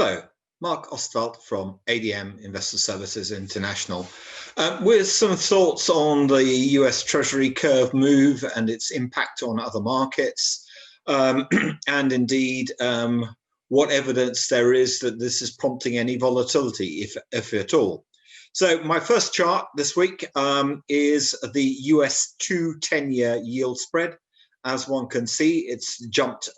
Hello, Marc Ostwald from ADM Investor Services International, with some thoughts on the US Treasury curve move and its impact on other markets, and indeed what evidence there is that this is prompting any volatility, if at all. So my first chart this week is the US 10-year yield spread. As one can see, it's jumped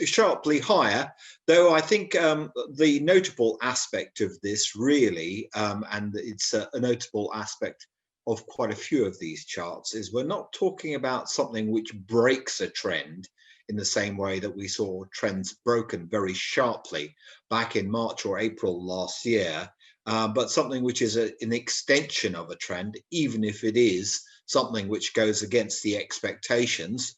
sharply higher, though I think the notable aspect of this really, and it's a notable aspect of quite a few of these charts, is we're not talking about something which breaks a trend in the same way that we saw trends broken very sharply back in March or April last year, but something which is an extension of a trend, even if it is something which goes against the expectations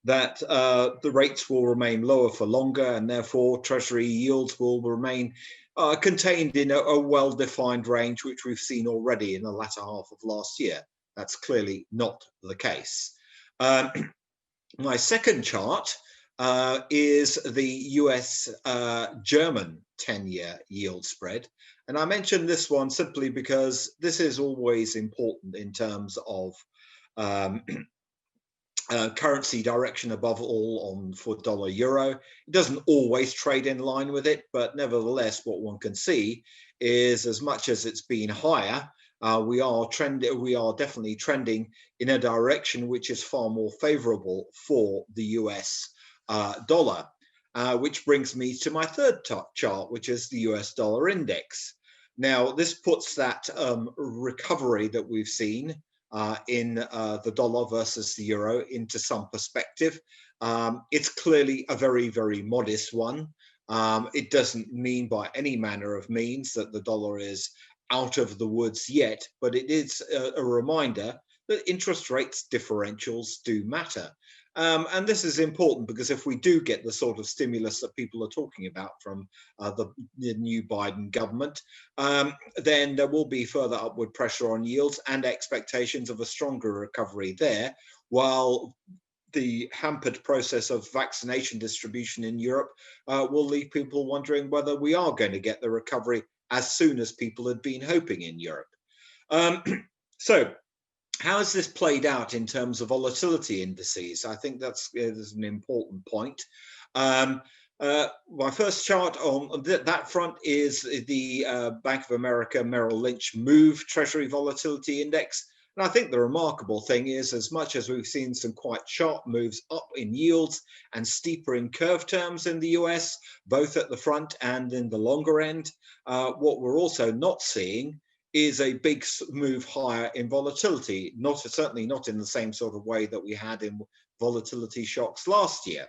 that the rates will remain lower for longer, and therefore Treasury yields will remain contained in a well-defined range, which we've seen already in the latter half of last year. That's clearly not the case. My second chart is the US German 10-year yield spread. And I mention this one simply because this is always important in terms of currency direction, above all for dollar euro. It doesn't always trade in line with it, but nevertheless what one can see is, as much as it's been higher, we are definitely trending in a direction which is far more favorable for the US dollar, which brings me to my third chart, which is the US dollar index. Now this puts that recovery that we've seen in the dollar versus the euro into some perspective. It's clearly a very, very modest one. It doesn't mean by any manner of means that the dollar is out of the woods yet, but it is a reminder that interest rates differentials do matter. And this is important because if we do get the sort of stimulus that people are talking about from the new Biden government, then there will be further upward pressure on yields and expectations of a stronger recovery there, while the hampered process of vaccination distribution in Europe will leave people wondering whether we are going to get the recovery as soon as people had been hoping in Europe. So how has this played out in terms of volatility indices? I think that's an important point. My first chart on that front is the Bank of America Merrill Lynch Move Treasury Volatility Index. And I think the remarkable thing is, as much as we've seen some quite sharp moves up in yields and steeper in curve terms in the US, both at the front and in the longer end, what we're also not seeing is a big move higher in volatility, certainly not in the same sort of way that we had in volatility shocks last year.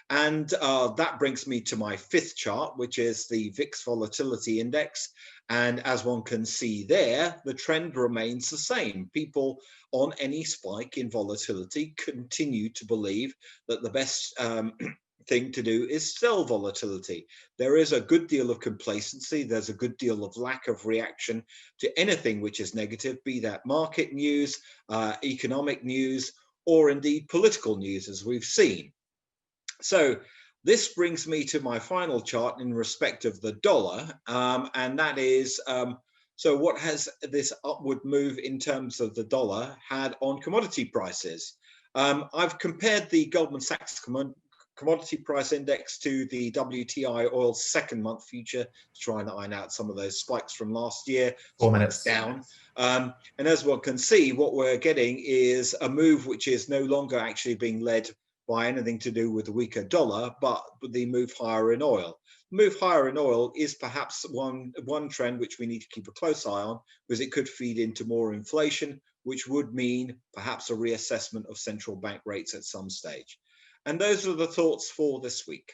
And that brings me to my fifth chart, which is the VIX Volatility Index. And as one can see there, the trend remains the same. People on any spike in volatility continue to believe that the best thing to do is sell volatility. There is a good deal of complacency. There's a good deal of lack of reaction to anything which is negative, be that market news, economic news, or indeed political news, as we've seen. So this brings me to my final chart in respect of the dollar, and that is, so what has this upward move in terms of the dollar had on commodity prices? I've compared the Goldman Sachs commodity price index to the WTI oil second month future to try and iron out some of those spikes from last year. 4 minutes down. And as one can see, what we're getting is a move which is no longer actually being led by anything to do with the weaker dollar, but the move higher in oil. Move higher in oil is perhaps one trend which we need to keep a close eye on, because it could feed into more inflation, which would mean perhaps a reassessment of central bank rates at some stage. And those are the thoughts for this week.